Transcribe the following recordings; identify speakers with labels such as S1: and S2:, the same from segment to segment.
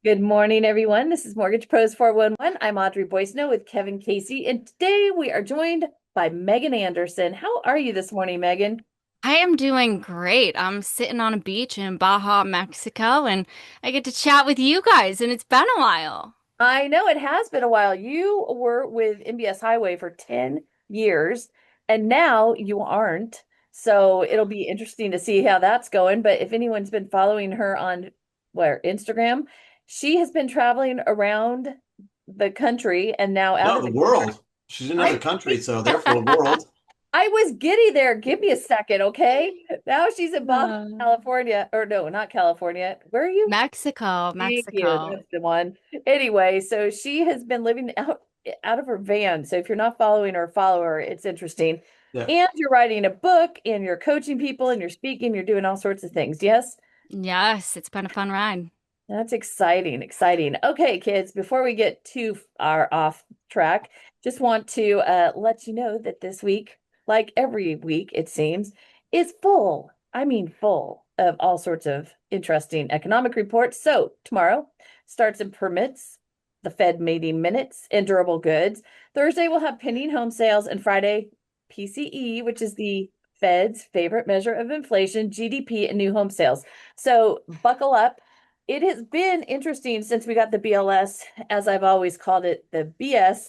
S1: Good morning, everyone. This is Mortgage Pros 411. I'm Audrey Boisno with Kevin Casey, and today we are joined by Megan Anderson. How are you this morning, Megan?
S2: I am doing great. I'm sitting on a beach in Baja, Mexico, and I get to chat with you guys, and it's been a while.
S1: I know it has been a while. You were with MBS Highway for 10 years, and now you aren't. So it'll be interesting to see how that's going. But if anyone's been following her on Instagram, she has been traveling around the country and now out
S3: No,
S1: of
S3: the
S1: the country.
S3: world. She's in another
S1: I
S3: country, so therefore the world.
S1: I was giddy there. Give me a second, okay? Now she's in Baja,
S2: Uh,
S1: California. Or no, not California. Where are you?
S2: Mexico,
S1: Thank you.
S2: Mexico.
S1: That's the one. Anyway, so she has been living out of her van. So if you're not following her, follow her. It's interesting.
S3: Yeah.
S1: And you're writing a book and you're coaching people and you're speaking, you're doing all sorts of things. Yes?
S2: Yes, it's been a fun ride.
S1: That's exciting, exciting. Okay, kids, before we get too far off track, just want to let you know that this week, like every week, it seems, is full. I mean, full of all sorts of interesting economic reports. So tomorrow starts in permits, the Fed meeting minutes, and durable goods. Thursday, we'll have pending home sales, and Friday, PCE, which is the Fed's favorite measure of inflation, GDP, and new home sales. So buckle up. It has been interesting since we got the BLS, as I've always called it, the BS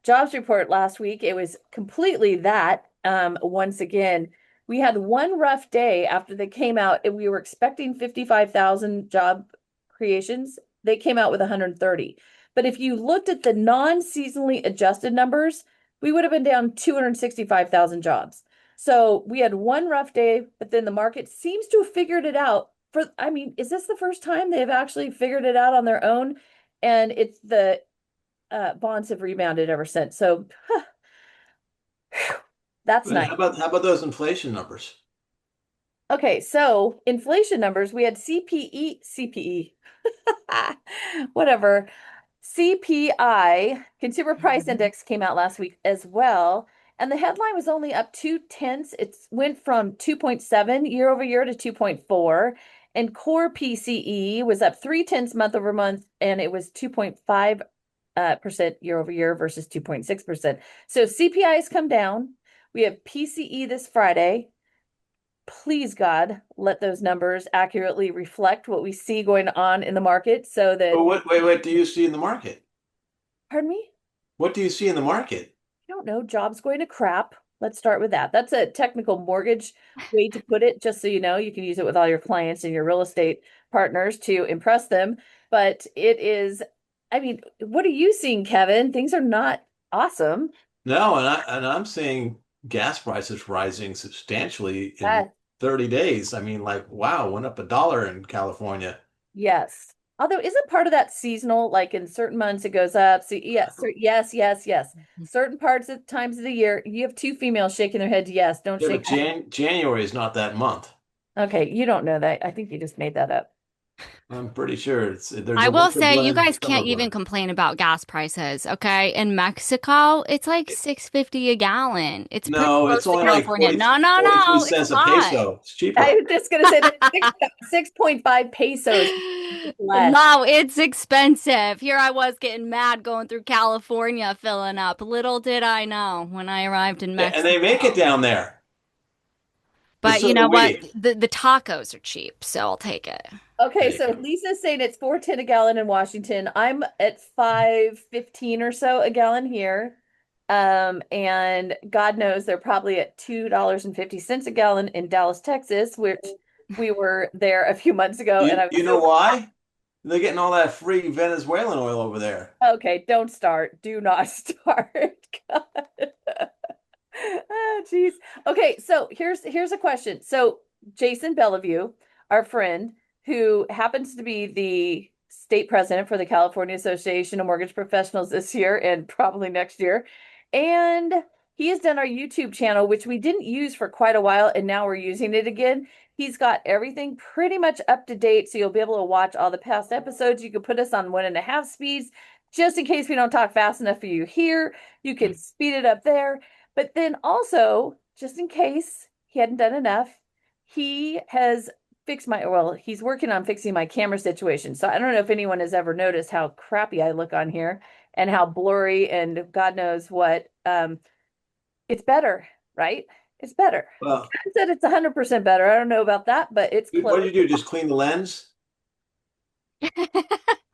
S1: jobs report last week. It was completely that. Once again, we had one rough day after they came out, and we were expecting 55,000 job creations. They came out with 130. But if you looked at the non-seasonally adjusted numbers, we would have been down 265,000 jobs. So we had one rough day, but then the market seems to have figured it out I mean, is this the first time they've actually figured it out on their own? And it's the bonds have rebounded ever since. So that's
S3: But
S1: nice.
S3: how about those inflation numbers?
S1: Okay, so inflation numbers, we had CPE, whatever. CPI, Consumer Price Index, came out last week as well. And the headline was only up 2/10. It went from 2.7 year over year to 2.4. And core PCE was up 3/10 month over month, and it was 2.5 percent year over year versus 2.6%. So CPI has come down. We have PCE this Friday. Please, God, let those numbers accurately reflect what we see going on in the market so
S3: But
S1: that,
S3: what do you see in the market?
S1: pardon me?
S3: What do you see in the market?
S1: I don't know, jobs going to crap. Let's start with that. That's a technical mortgage way to put it, just so you know. You can use it with all your clients and your real estate partners to impress them. But it is, I mean, what are you seeing, Kevin? Things are not awesome.
S3: No, and I'm seeing gas prices rising substantially in
S1: Yes,
S3: 30 days. I mean, like, wow, went up $1 in California.
S1: yes. Although, isn't part of that seasonal? Like in certain months, it goes up. So, yes, yes, yes, yes. Certain parts of times of the year, you have two females shaking their heads. Yes, don't
S3: Yeah,
S1: shake.
S3: but January is not that month.
S1: Okay, you don't know that. I think you just made that up.
S3: I'm pretty sure there's
S2: I
S3: a
S2: will
S3: winter
S2: say you
S3: blend,
S2: guys
S3: summer
S2: can't even
S3: blend.
S2: complain about gas prices, okay? In Mexico, it's like 6.50 a gallon. It's pretty
S3: No, it's
S2: close to
S3: only like
S2: California.
S3: 40
S2: No, no,
S3: 43
S2: no, it's
S3: cents a
S2: not.
S3: peso. It's
S1: I
S3: cheaper.
S1: was just gonna say that 6.5 pesos less.
S2: No, it's expensive. Here I was getting mad going through California filling up. Little did I know when I arrived in
S3: Yeah, and they make it
S2: Mexico.
S3: down there. But
S2: But
S3: so
S2: you
S3: do
S2: know what?
S3: we.
S2: The tacos are cheap, so I'll take it.
S1: Okay,
S3: There you
S1: so
S3: go.
S1: Lisa's saying it's 4.10 a gallon in Washington. I'm at 5.15 or so a gallon here. And God knows they're probably at $2.50 a gallon in Dallas, Texas, which we were there a few months ago, and
S3: You
S1: I
S3: you
S1: was
S3: know
S1: so
S3: why? They're getting all that free Venezuelan oil over there.
S1: okay, don't start. Do not start. God. Oh, geez. Okay, so here's a question. So Jason Bellevue, our friend, who happens to be the state president for the California Association of Mortgage Professionals this year and probably next year, and he has done our YouTube channel, which we didn't use for quite a while, and now we're using it again. He's got everything pretty much up to date, so you'll be able to watch all the past episodes. You can put us on 1.5 speeds, just in case we don't talk fast enough for you here. You can speed it up there. But then also, just in case he hadn't done enough, he has fix well, he's working on fixing my camera situation. So I don't know if anyone has ever noticed how crappy I look on here and how blurry and God knows what. It's better, right? It's better.
S3: Well,
S1: Ken said it's 100% better. I don't know about that, but it's
S3: what
S1: close.
S3: did you do? Just clean the lens?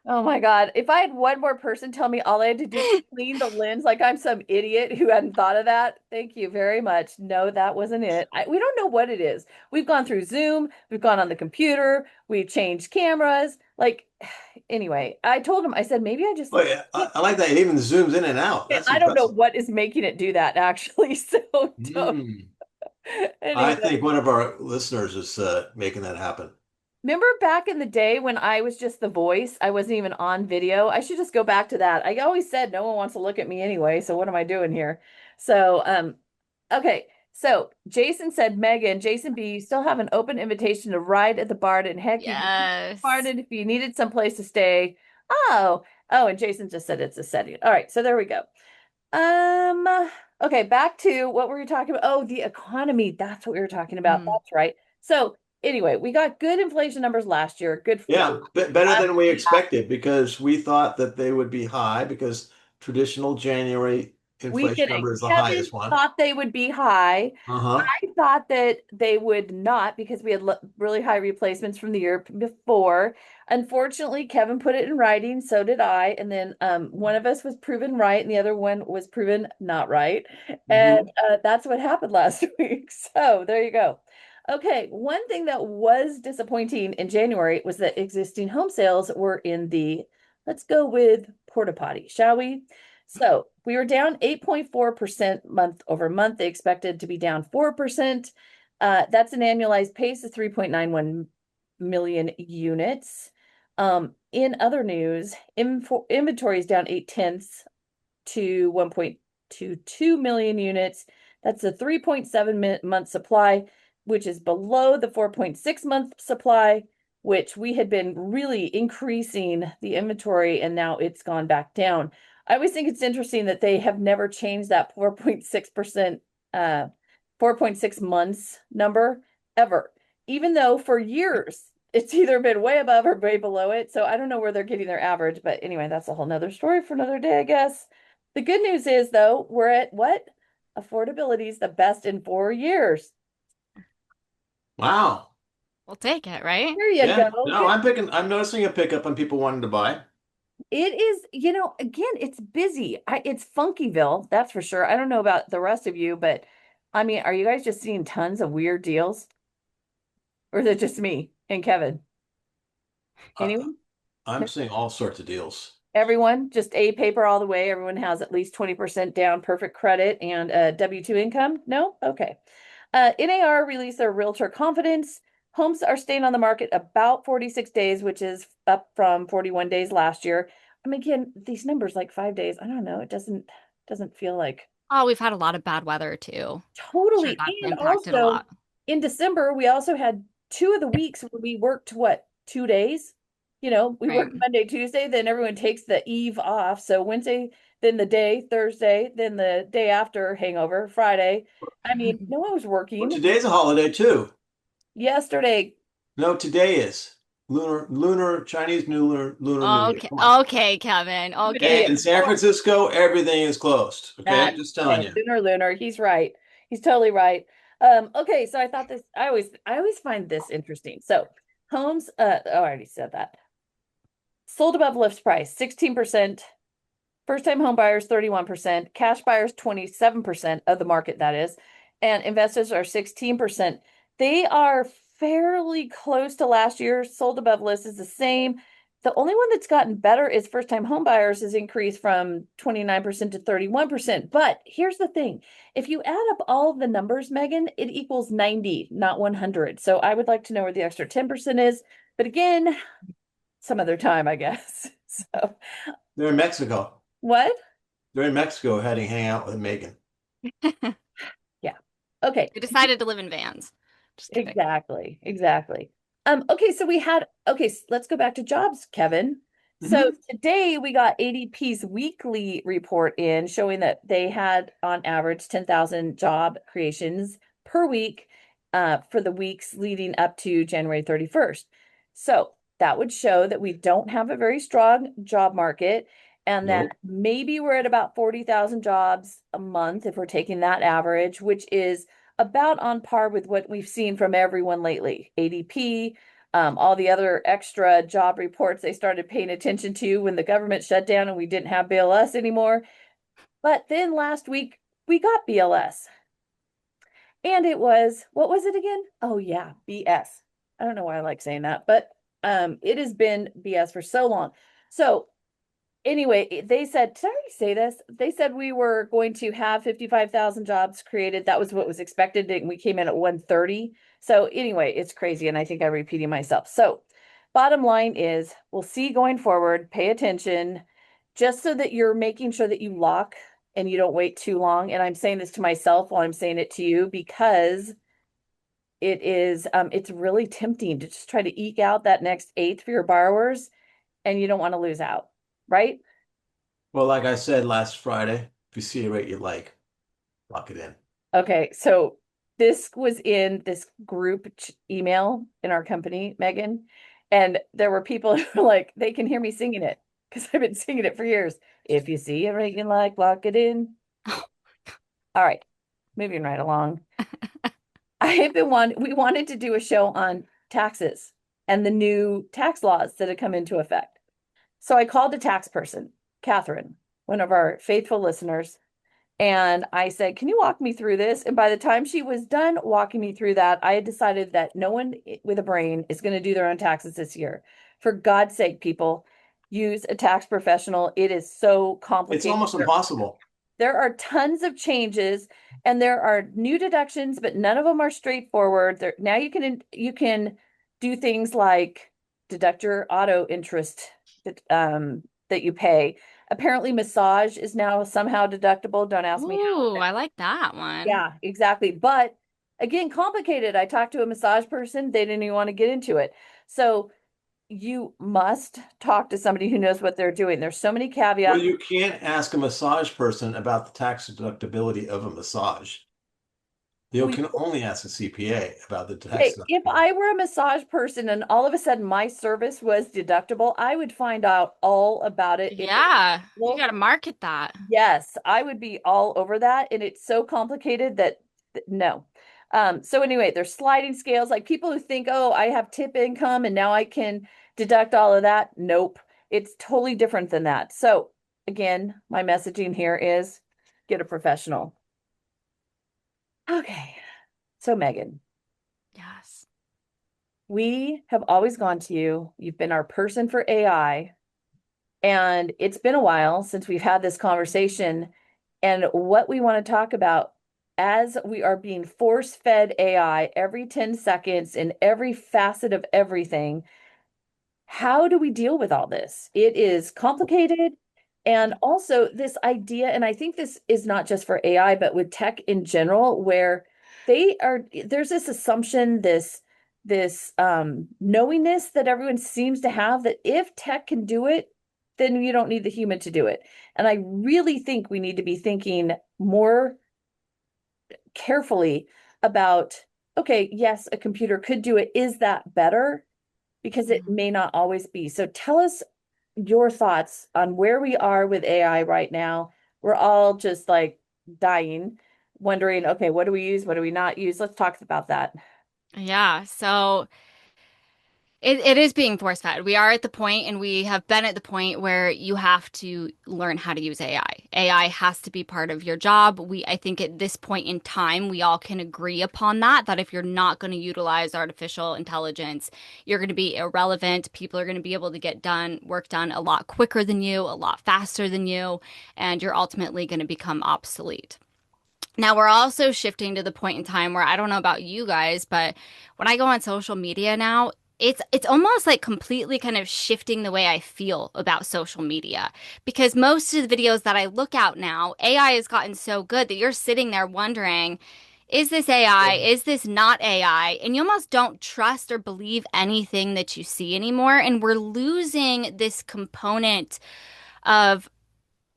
S1: Oh my God. If I had one more person tell me all I had to do was clean the lens, like I'm some idiot who hadn't thought of that. Thank you very much. No, that wasn't it. We don't know what it is. We've gone through Zoom, we've gone on the computer, we've changed cameras. Like, anyway, I told him, I said, maybe I just,
S3: Oh, yeah. I like that. It even zooms in and out. That's
S1: I don't know
S3: impressive.
S1: what is making it do that actually. So don't.
S3: Mm. I
S1: Anyway.
S3: think one of our listeners is making that happen.
S1: Remember back in the day when I was just the voice? I wasn't even on video. I should just go back to that. I always said no one wants to look at me anyway, so what am I doing here? So, okay. So Jason said, Megan, Jason B, you still have an open invitation to ride at the Barn, and heck, you can
S2: Yes.
S1: Barn if you needed someplace to stay. And Jason just said it's a setting. All right, so there we go. Okay, back to what were we talking about? Oh, the economy. That's what we were talking about.
S2: Mm.
S1: That's right. So anyway, we got good inflation numbers last year. Good.
S3: Yeah, better than we expected because we thought that they would be high because traditional January
S1: We
S3: inflation
S1: didn't.
S3: number is the
S1: Kevin
S3: highest one.
S1: thought they would be high.
S3: Uh-huh.
S1: I thought that they would not because we had really high replacements from the year before. Unfortunately, Kevin put it in writing, so did I. And then one of us was proven right, and the other one was proven not right. And
S3: Hmm.
S1: that's what happened last week. So there you go. Okay, one thing that was disappointing in January was that existing home sales were in the, let's go with porta potty, shall we? So we were down 8.4% month over month. They expected to be down 4%. That's an annualized pace of 3.91 million units. In other news, inventory is down 8/10 to 1.22 million units. That's a 3.7 month supply, which is below the 4.6 month supply, which we had been really increasing the inventory and now it's gone back down. I always think it's interesting that they have never changed that 4.6%, 4.6 months number ever, even though for years it's either been way above or way below it. So I don't know where they're getting their average, but anyway, that's a whole nother story for another day, I guess. The good news is, though, we're at what? Affordability is the best in 4 years.
S3: Wow.
S2: We'll take it, right?
S1: There you
S3: Yeah.
S1: go.
S3: No, I'm noticing a pickup on people wanting to buy.
S1: It is, again, it's busy. It's Funkyville, that's for sure. I don't know about the rest of you, but I mean, are you guys just seeing tons of weird deals? Or is it just me and Kevin?
S3: Uh,
S1: Anyone?
S3: I'm seeing all sorts of deals.
S1: Everyone, just A paper all the way. Everyone has at least 20% down, perfect credit, and W-2 income? No? Okay. NAR released their realtor confidence. Homes are staying on the market about 46 days, which is up from 41 days last year. I mean, again, these numbers like 5 days, I don't know. It doesn't feel like
S2: Oh, we've had a lot of bad weather too. Sure,
S1: totally.
S2: that's
S1: And
S2: impacted a
S1: also
S2: lot.
S1: in December, we also had two of the weeks where we worked what, 2 days? We
S2: Right.
S1: work Monday, Tuesday, then everyone takes the eve off. So Wednesday, then the day, Thursday, then the day after hangover, Friday. I mean, no one was
S3: Well,
S1: working.
S3: today's a holiday too.
S1: Yesterday,
S3: No, today is lunar Chinese Lunar New Year.
S2: Okay,
S3: Come on.
S2: okay, Kevin.
S1: I'm an idiot.
S2: Okay.
S3: In San Francisco, everything is closed. Okay,
S1: That
S3: I'm just telling you.
S1: lunar. He's right. He's totally right. Okay, so I thought this, I always find this interesting. So homes, I already said that. Sold above list price, 16%. First-time home buyers, 31%. Cash buyers, 27% of the market, that is. And investors are 16%. They are fairly close to last year. Sold above list is the same. The only one that's gotten better is first-time home buyers has increased from 29% to 31%. But here's the thing. If you add up all of the numbers, Megan, it equals 90, not 100. So I would like to know where the extra 10% is. But again, some other time, I guess. So
S3: They're in Mexico.
S1: what?
S3: They're in Mexico heading hang out with Megan.
S1: Yeah. Okay.
S2: We decided to live in vans. Just kidding.
S1: Exactly. Exactly. Okay, so let's go back to jobs, Kevin. So
S3: Hmm.
S1: today we got ADP's weekly report in showing that they had on average 10,000 job creations per week. for the weeks leading up to January 31st. So that would show that we don't have a very strong job market and that
S3: Nope.
S1: maybe we're at about 40,000 jobs a month if we're taking that average, which is about on par with what we've seen from everyone lately. ADP, all the other extra job reports they started paying attention to when the government shut down and we didn't have BLS anymore. But then last week we got BLS. And it was, what was it again? Oh yeah, BS. I don't know why I like saying that, but it has been BS for so long. So anyway, they said, did I already say this? They said we were going to have 55,000 jobs created. That was what was expected, and we came in at 130. So anyway, it's crazy, and I think I'm repeating myself. So bottom line is, we'll see going forward. Pay attention, just so that you're making sure that you lock and you don't wait too long. And I'm saying this to myself while I'm saying it to you because it's really tempting to just try to eke out that next eighth for your borrowers, and you don't want to lose out, right?
S3: Well, like I said last Friday, if you see a rate you like, lock it in.
S1: Okay, so this was in this group email in our company, Megan, and there were people who were like, they can hear me singing it because I've been singing it for years. If you see a rate you like, lock it in. All right, moving right along. We wanted to do a show on taxes and the new tax laws that have come into effect. So I called a tax person, Catherine, one of our faithful listeners, and I said, can you walk me through this? And by the time she was done walking me through that, I had decided that no one with a brain is going to do their own taxes this year. For God's sake, people, use a tax professional. It is so
S3: It's
S1: complicated.
S3: almost impossible.
S1: There are tons of changes and there are new deductions, but none of them are straightforward. Now you can do things like deduct your auto interest that you pay. Apparently, massage is now somehow deductible. Don't ask me how.
S2: Ooh, I like that one.
S1: Yeah, exactly. But again, complicated. I talked to a massage person. They didn't even want to get into it. So you must talk to somebody who knows what they're doing. There's so many
S3: Well,
S1: caveats.
S3: you can't ask a massage person about the tax deductibility of a massage. You
S1: We
S3: can only ask a CPA about the tax
S1: Okay, if
S3: deductibility.
S1: I were a massage person and all of a sudden my service was deductible, I would find out all about it. If it
S2: Yeah, you
S1: well,
S2: got to market that.
S1: yes, I would be all over that. And it's so complicated that no. So anyway, there's sliding scales, like people who think, oh, I have tip income and now I can deduct all of that. Nope. It's totally different than that. So again, my messaging here is get a professional. Okay. So Megan,
S2: Yes.
S1: we have always gone to you. You've been our person for AI, and it's been a while since we've had this conversation. And what we want to talk about as we are being force-fed AI every 10 seconds in every facet of everything, how do we deal with all this? It is complicated. And also this idea, and I think this is not just for AI, but with tech in general, where there's this assumption, this knowingness that everyone seems to have that if tech can do it, then you don't need the human to do it. And I really think we need to be thinking more carefully about, okay, yes, a computer could do it. Is that better? Because it
S2: Mhm.
S1: may not always be. So tell us your thoughts on where we are with AI right now. We're all just like dying, wondering, okay, what do we use? What do we not use? Let's talk about that.
S2: Yeah, so it is being force fed. We are at the point, and we have been at the point where you have to learn how to use AI. AI has to be part of your job. I think at this point in time, we all can agree upon that if you're not going to utilize artificial intelligence, you're going to be irrelevant. People are going to be able to get work done a lot quicker than you, a lot faster than you, and you're ultimately going to become obsolete. Now, we're also shifting to the point in time where I don't know about you guys, but when I go on social media now, it's almost like completely kind of shifting the way I feel about social media because most of the videos that I look at now, AI has gotten so good that you're sitting there wondering, is this AI? Is this not AI? And you almost don't trust or believe anything that you see anymore. And we're losing this component of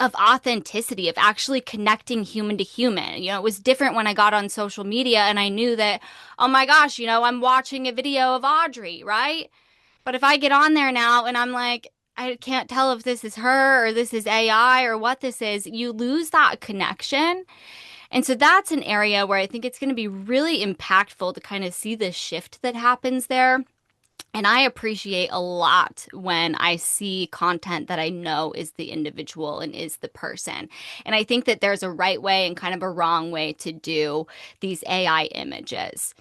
S2: of authenticity, of actually connecting human to human. You know, it was different when I got on social media and I knew that, oh my gosh, you know, I'm watching a video of Audrey, right? But if I get on there now and I'm like, I can't tell if this is her or this is AI or what this is, you lose that connection. And so that's an area where I think it's going to be really impactful to kind of see the shift that happens there. And I appreciate a lot when I see content that I know is the individual and is the person. And I think that there's a right way and kind of a wrong way to do these AI images.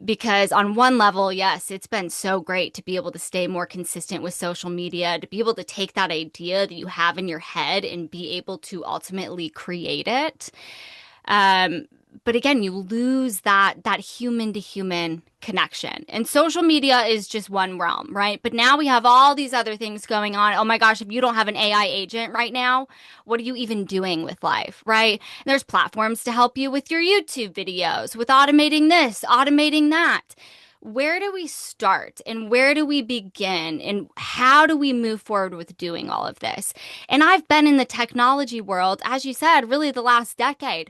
S2: Because on one level, yes, it's been so great to be able to stay more consistent with social media, to be able to take that idea that you have in your head and be able to ultimately create it. Um, but again, you lose that human to human connection. And social media is just one realm, right? But now we have all these other things going on. Oh my gosh, if you don't have an AI agent right now, what are you even doing with life, right? And there's platforms to help you with your YouTube videos, with automating this, automating that. Where do we start and where do we begin and how do we move forward with doing all of this? And I've been in the technology world, as you said, really the last decade.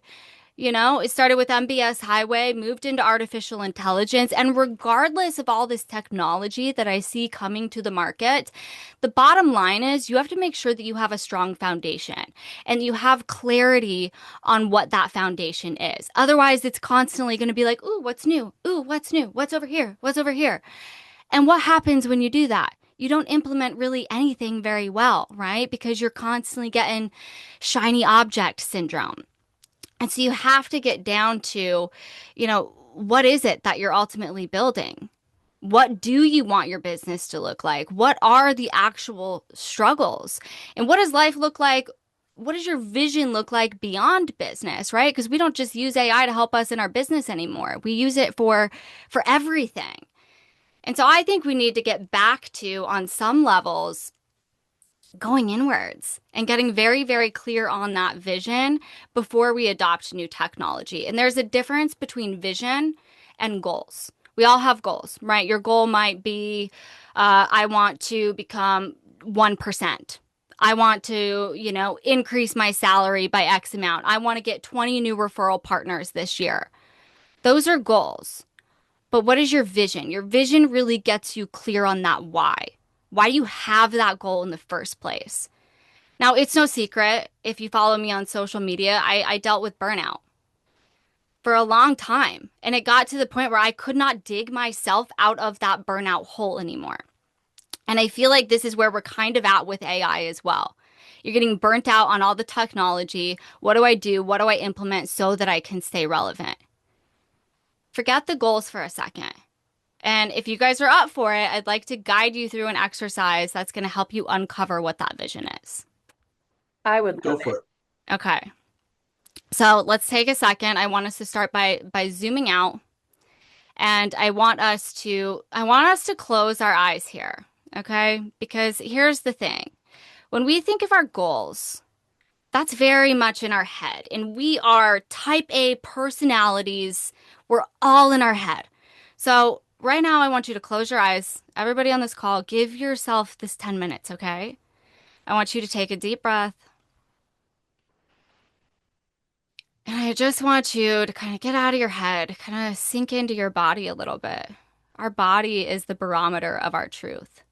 S2: You know, it started with MBS Highway, moved into artificial intelligence, and regardless of all this technology that I see coming to the market, the bottom line is you have to make sure that you have a strong foundation and you have clarity on what that foundation is. Otherwise, it's constantly going to be like, ooh, what's new? Ooh, what's new? What's over here? What's over here? And what happens when you do that? You don't implement really anything very well, right? Because you're constantly getting shiny object syndrome. And so you have to get down to, you know, what is it that you're ultimately building? What do you want your business to look like? What are the actual struggles? And what does life look like? What does your vision look like beyond business, right? Because we don't just use AI to help us in our business anymore. We use it for everything. And so I think we need to get back to, on some levels, going inwards and getting very, very clear on that vision before we adopt new technology. And there's a difference between vision and goals. We all have goals, right? Your goal might be, I want to become 1%. I want to, you know, increase my salary by X amount. I want to get 20 new referral partners this year. Those are goals. But what is your vision? Your vision really gets you clear on that why. Why do you have that goal in the first place? Now, it's no secret, if you follow me on social media, I dealt with burnout for a long time. And it got to the point where I could not dig myself out of that burnout hole anymore. And I feel like this is where we're kind of at with AI as well. You're getting burnt out on all the technology. What do I do? What do I implement so that I can stay relevant? Forget the goals for a second. And if you guys are up for it, I'd like to guide you through an exercise that's going to help you uncover what that vision is.
S1: I would
S3: Go
S1: love
S3: for
S1: it.
S3: it.
S2: Okay. So let's take a second. I want us to start by zooming out. And I want us to close our eyes here. Okay? Because here's the thing. When we think of our goals, that's very much in our head. And we are type A personalities. We're all in our head. So right now, I want you to close your eyes. Everybody on this call, give yourself this 10 minutes, okay? I want you to take a deep breath. And I just want you to kind of get out of your head, kind of sink into your body a little bit. Our body is the barometer of our truth.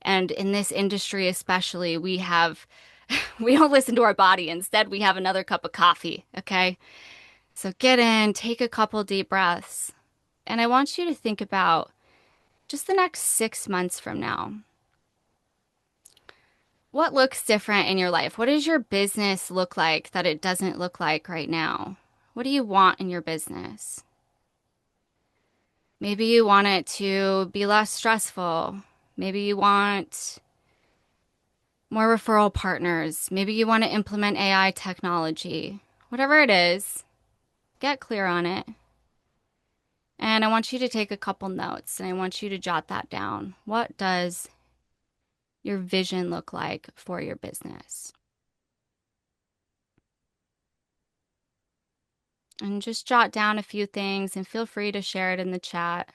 S2: And in this industry, especially, we don't listen to our body. Instead, we have another cup of coffee, okay? So get in, take a couple deep breaths. And I want you to think about just the next 6 months from now. What looks different in your life? What does your business look like that it doesn't look like right now? What do you want in your business? Maybe you want it to be less stressful. Maybe you want more referral partners. Maybe you want to implement AI technology. Whatever it is, get clear on it. And I want you to take a couple notes and I want you to jot that down. What does your vision look like for your business? And just jot down a few things and feel free to share it in the chat.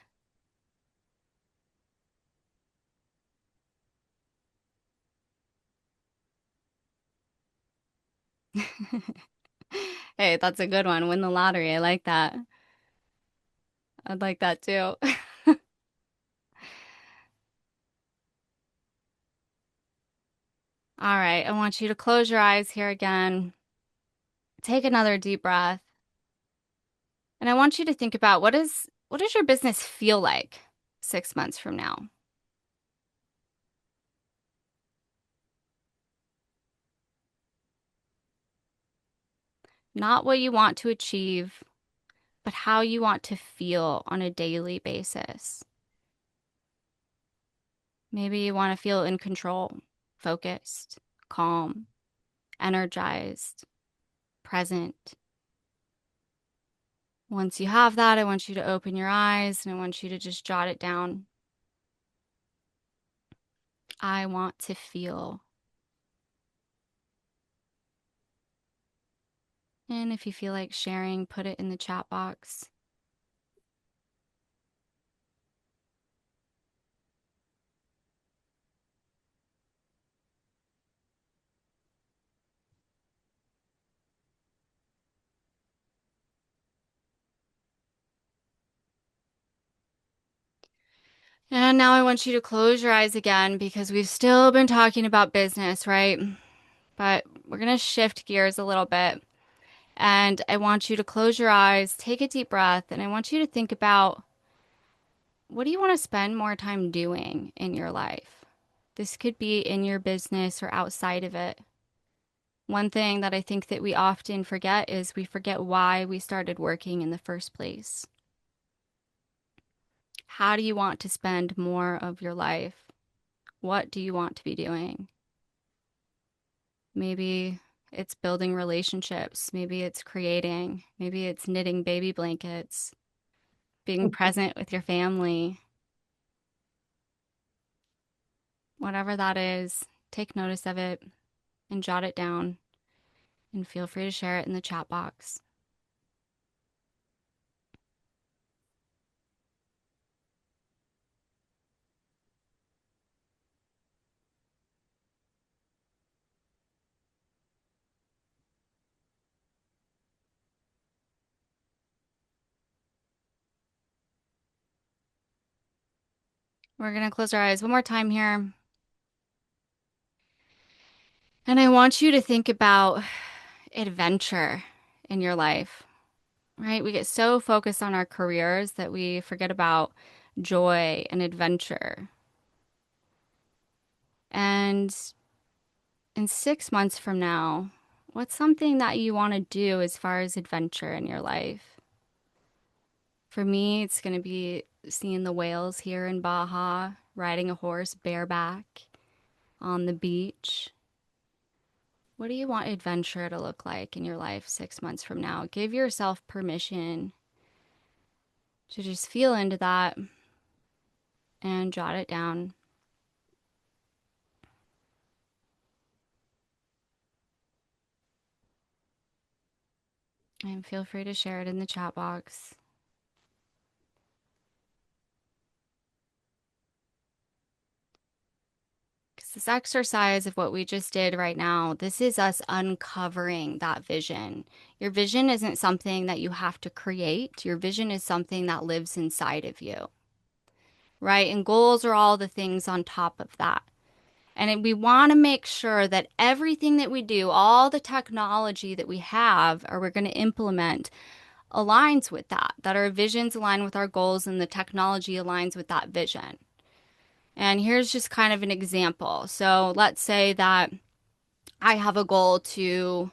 S2: Hey, that's a good one. Win the lottery. I like that. I'd like that too. All right, I want you to close your eyes here again. Take another deep breath. And I want you to think about what does your business feel like 6 months from now? Not what you want to achieve, but how you want to feel on a daily basis. Maybe you want to feel in control, focused, calm, energized, present. Once you have that, I want you to open your eyes and I want you to just jot it down. I want to feel. And if you feel like sharing, put it in the chat box. And now I want you to close your eyes again because we've still been talking about business, right? But we're going to shift gears a little bit. And I want you to close your eyes, take a deep breath, and I want you to think about what do you want to spend more time doing in your life? This could be in your business or outside of it. One thing that I think that we often forget is we forget why we started working in the first place. How do you want to spend more of your life? What do you want to be doing? Maybe it's building relationships. Maybe it's creating. Maybe it's knitting baby blankets, being present with your family. Whatever that is, take notice of it and jot it down and feel free to share it in the chat box. We're going to close our eyes one more time here. And I want you to think about adventure in your life, right? We get so focused on our careers that we forget about joy and adventure. And in 6 months from now, what's something that you want to do as far as adventure in your life? For me, it's going to be seeing the whales here in Baja, riding a horse bareback on the beach. What do you want adventure to look like in your life 6 months from now? Give yourself permission to just feel into that and jot it down. And feel free to share it in the chat box. Because this exercise of what we just did right now, this is us uncovering that vision. Your vision isn't something that you have to create. Your vision is something that lives inside of you, right? And goals are all the things on top of that. And we want to make sure that everything that we do, all the technology that we have or we're going to implement aligns with that, that our visions align with our goals and the technology aligns with that vision. And here's just kind of an example. So let's say that I have a goal to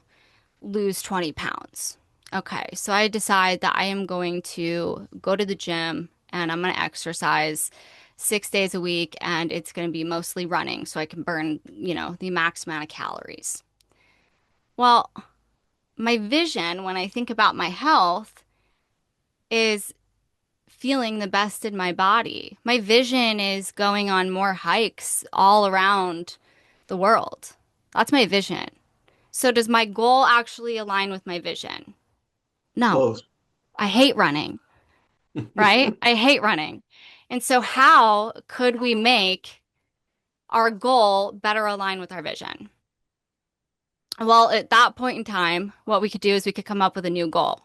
S2: lose 20 pounds. Okay, so I decide that I am going to go to the gym and I'm going to exercise 6 days a week and it's going to be mostly running so I can burn, the max amount of calories. Well, my vision when I think about my health is feeling the best in my body. My vision is going on more hikes all around the world. That's my vision. So does my goal actually align with my vision? No.
S3: Close.
S2: I hate running, right? I hate running. And so how could we make our goal better align with our vision? Well, at that point in time, what we could do is we could come up with a new goal.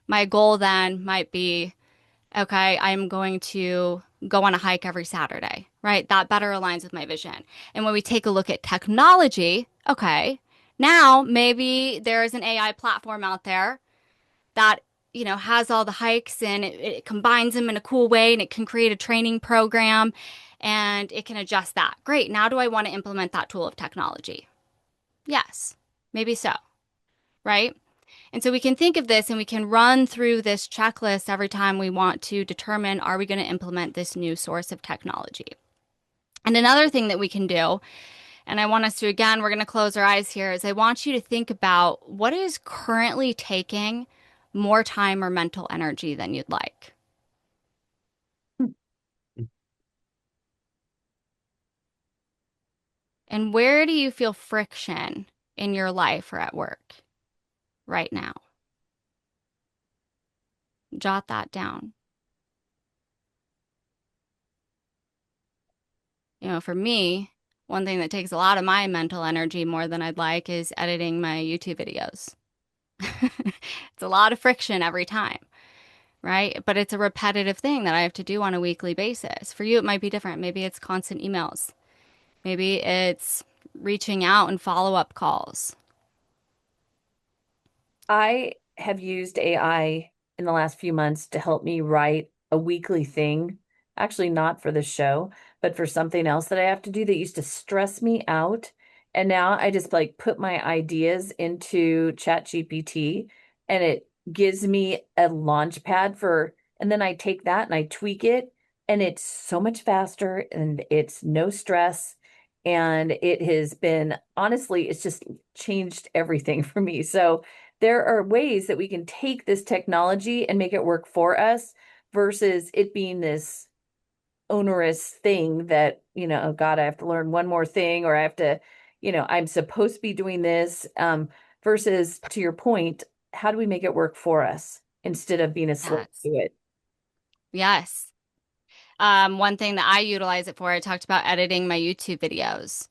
S2: My goal then might be, okay, I'm going to go on a hike every Saturday, right? That better aligns with my vision. And when we take a look at technology, okay, now maybe there is an AI platform out there that, has all the hikes and it combines them in a cool way and it can create a training program and it can adjust that. Great. Now do I want to implement that tool of technology? Yes, maybe so, right? And so we can think of this and we can run through this checklist every time we want to determine, are we going to implement this new source of technology? And another thing that we can do, and I want us to, again, we're going to close our eyes here, is I want you to think about what is currently taking more time or mental energy than you'd like. And where do you feel friction in your life or at work right now? Jot that down. For me, one thing that takes a lot of my mental energy more than I'd like is editing my YouTube videos. It's a lot of friction every time, right? But it's a repetitive thing that I have to do on a weekly basis. For you, it might be different. Maybe it's constant emails. Maybe it's reaching out and follow-up calls.
S1: I have used AI in the last few months to help me write a weekly thing. Actually, not for the show, but for something else that I have to do that used to stress me out. And now I just like put my ideas into ChatGPT and it gives me a launch pad for, and then I take that and I tweak it and it's so much faster and it's no stress. And it has been, honestly, it's just changed everything for me. So, there are ways that we can take this technology and make it work for us versus it being this onerous thing that, oh God, I have to learn one more thing or I have to, I'm supposed to be doing this. Versus to your point, how do we make it work for us instead of being a slave
S2: Yes.
S1: to it?
S2: Yes. One thing that I utilize it for, I talked about editing my YouTube videos.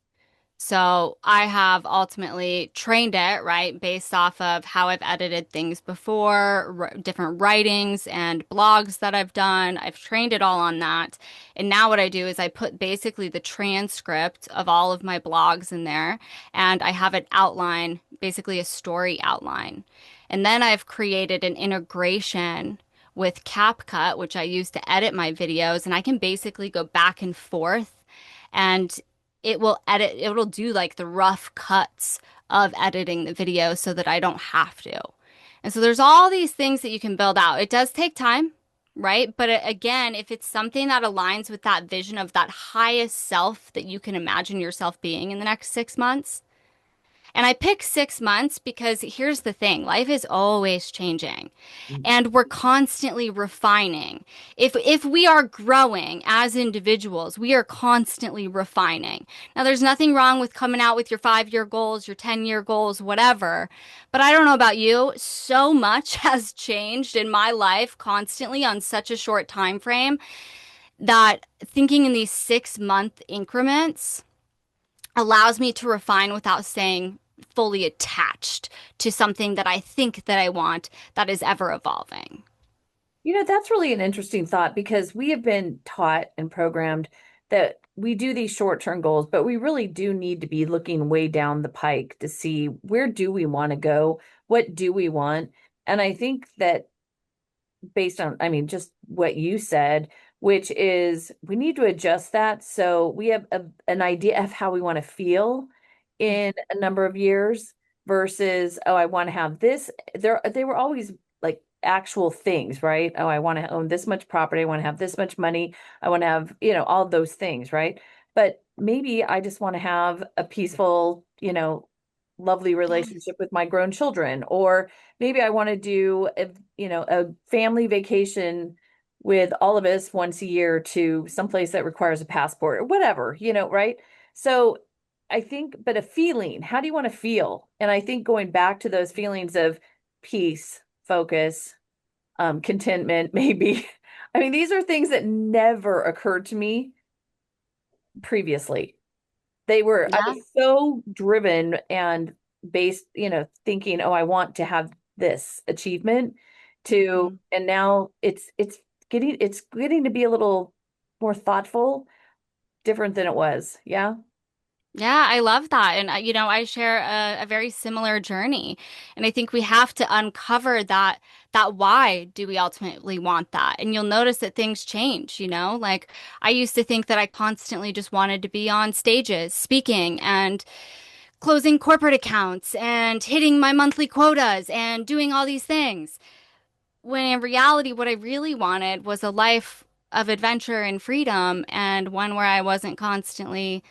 S2: So I have ultimately trained it, right, based off of how I've edited things before, different writings and blogs that I've done. I've trained it all on that. And now what I do is I put basically the transcript of all of my blogs in there and I have an outline, basically a story outline. And then I've created an integration with CapCut, which I use to edit my videos, and I can basically go back and forth and it'll do like the rough cuts of editing the video so that I don't have to. And so there's all these things that you can build out. It does take time, right? But again, if it's something that aligns with that vision of that highest self that you can imagine yourself being in the next 6 months, and I pick 6 months because here's the thing, life is always changing and we're constantly refining. If we are growing as individuals, we are constantly refining. Now there's nothing wrong with coming out with your 5-year goals, your 10-year goals, whatever. But I don't know about you, so much has changed in my life constantly on such a short time frame that thinking in these 6-month increments allows me to refine without staying fully attached to something that I think that I want that is ever evolving.
S1: That's really an interesting thought because we have been taught and programmed that we do these short-term goals, but we really do need to be looking way down the pike to see where do we want to go? What do we want? And I think that based on, I mean, just what you said, which is we need to adjust that so we have an idea of how we want to feel in a number of years versus, oh, I want to have this. They were always like actual things, right? Oh, I want to own this much property. I want to have this much money. I want to have, all those things, right? But maybe I just want to have a peaceful, lovely
S2: Yes.
S1: relationship with my grown children, or maybe I want to do a family vacation with all of us once a year to someplace that requires a passport or whatever, right? So I think, but a feeling, how do you want to feel? And I think going back to those feelings of peace, focus, contentment, maybe. I mean, these are things that never occurred to me previously. I
S2: Yeah.
S1: was so driven and based, thinking, oh, I want to have this achievement to,
S2: Mhm.
S1: and now it's getting to be a little more thoughtful, different than it was. Yeah.
S2: Yeah, I love that. And, I share a very similar journey. And I think we have to uncover that why do we ultimately want that? And you'll notice that things change, Like I used to think that I constantly just wanted to be on stages, speaking and closing corporate accounts and hitting my monthly quotas and doing all these things. When in reality, what I really wanted was a life of adventure and freedom and one where I wasn't constantly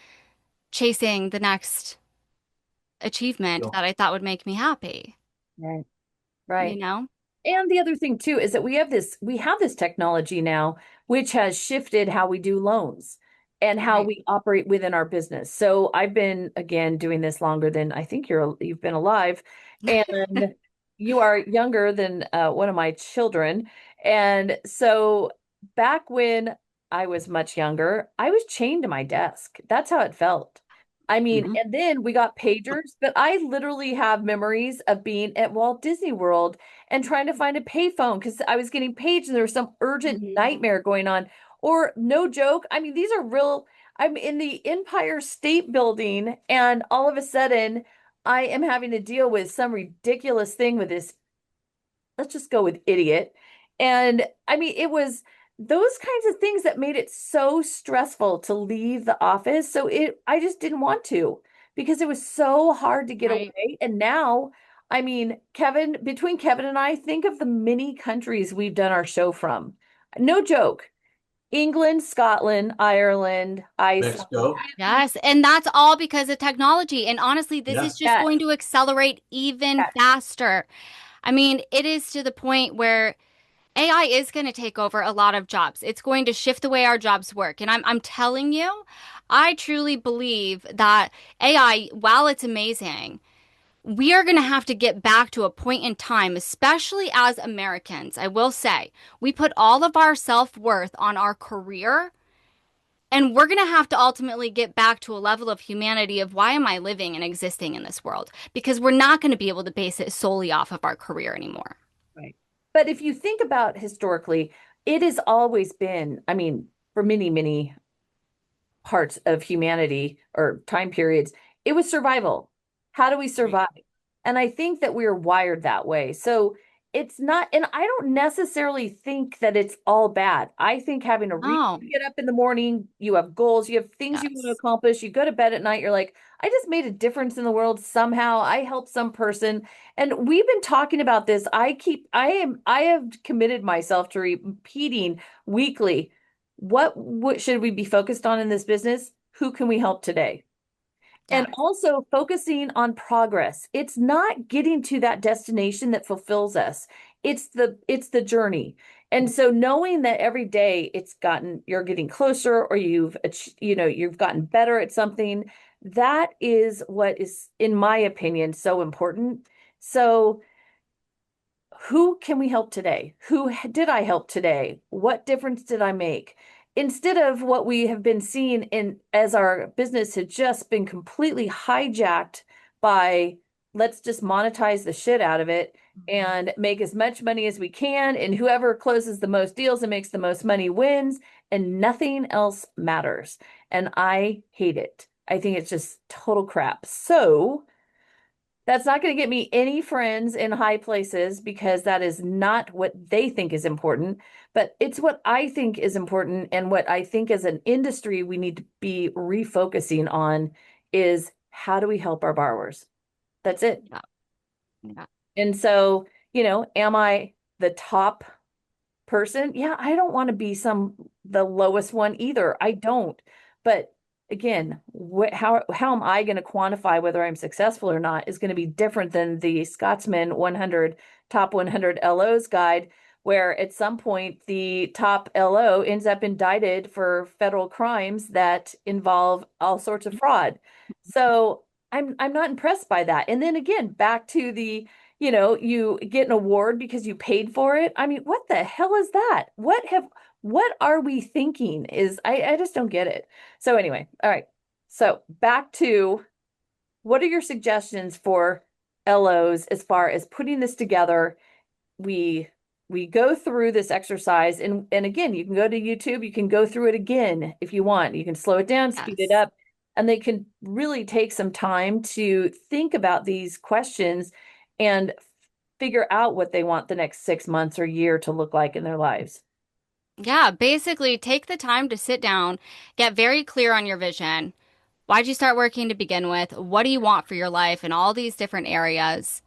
S2: chasing the next achievement
S3: So,
S2: that I thought would make me happy,
S1: Right.
S2: you
S1: Right.
S2: know?
S1: And the other thing too is that we have this technology now which has shifted how we do loans and how
S2: Right.
S1: we operate within our business. So I've been again doing this longer than I think you've been alive, and you are younger than one of my children. And so back when I was much younger, I was chained to my desk. That's how it felt. I mean,
S3: mhm.
S1: and then we got pagers, but I literally have memories of being at Walt Disney World and trying to find a payphone because I was getting paged and there was some urgent
S2: Mhm.
S1: nightmare going on. Or no joke, I mean, these are real. I'm in the Empire State Building, and all of a sudden, I am having to deal with some ridiculous thing with this, let's just go with idiot. And I mean, it was those kinds of things that made it so stressful to leave the office. So I just didn't want to because it was so hard to get
S2: Right.
S1: away. And now, I mean, between Kevin and I, think of the many countries we've done our show from. No joke. England, Scotland, Ireland, Iceland.
S3: Mexico.
S2: Yes. And that's all because of technology. And honestly, this is
S3: Yeah.
S2: just
S1: Yes,
S2: going to accelerate even
S1: yes,
S2: faster. I mean, it is to the point where AI is going to take over a lot of jobs. It's going to shift the way our jobs work. And I'm telling you, I truly believe that AI, while it's amazing, we are going to have to get back to a point in time, especially as Americans. I will say, we put all of our self-worth on our career, and we're going to have to ultimately get back to a level of humanity of why am I living and existing in this world? Because we're not going to be able to base it solely off of our career anymore.
S1: right. But if you think about historically, it has always been, I mean, for many, many parts of humanity or time periods, it was survival. How do we
S2: Right.
S1: survive? And I think that we are wired that way. So it's not, and I don't necessarily think that it's all bad. I think having a reason
S2: Oh,
S1: to get up in the morning, you have goals, you have things you want to
S2: yes.
S1: accomplish, you go to bed at night, you're like, I just made a difference in the world somehow. I helped some person. And we've been talking about this. I have committed myself to repeating weekly what should we be focused on in this business? Who can we help today? And
S2: Yes.
S1: also focusing on progress. It's not getting to that destination that fulfills us. It's the journey. And so knowing that every day you're getting closer or you've gotten better at something, that is what is, in my opinion, so important. So who can we help today? Did I help today? What difference did I make? Instead of what we have been seeing in as our business had just been completely hijacked by let's just monetize the shit out of it and make as much money as we can, and whoever closes the most deals and makes the most money wins, and nothing else matters. And I hate it. I think it's just total crap. So that's not going to get me any friends in high places because that is not what they think is important, but it's what I think is important and what I think as an industry we need to be refocusing on is how do we help our borrowers? That's it.
S2: Yeah. Yeah.
S1: And so, am I the top person? Yeah, I don't want to be the lowest one either. I don't. But again, how am I going to quantify whether I'm successful or not is going to be different than the Scotsman 100 top 100 LOs guide, where at some point the top LO ends up indicted for federal crimes that involve all sorts of fraud. So I'm not impressed by that. And then again, back to you get an award because you paid for it. I mean, what the hell is that? What are we thinking I just don't get it. So anyway, all right. So back to what are your suggestions for LOs as far as putting this together? We we go through this exercise, and again, you can go to YouTube, you can go through it again if you want. You can slow it down, speed it
S2: Yes.
S1: up, and they can really take some time to think about these questions and figure out what they want the next 6 months or year to look like in their lives.
S2: Yeah, basically take the time to sit down, get very clear on your vision. Why'd you start working to begin with? What do you want for your life in all these different areas?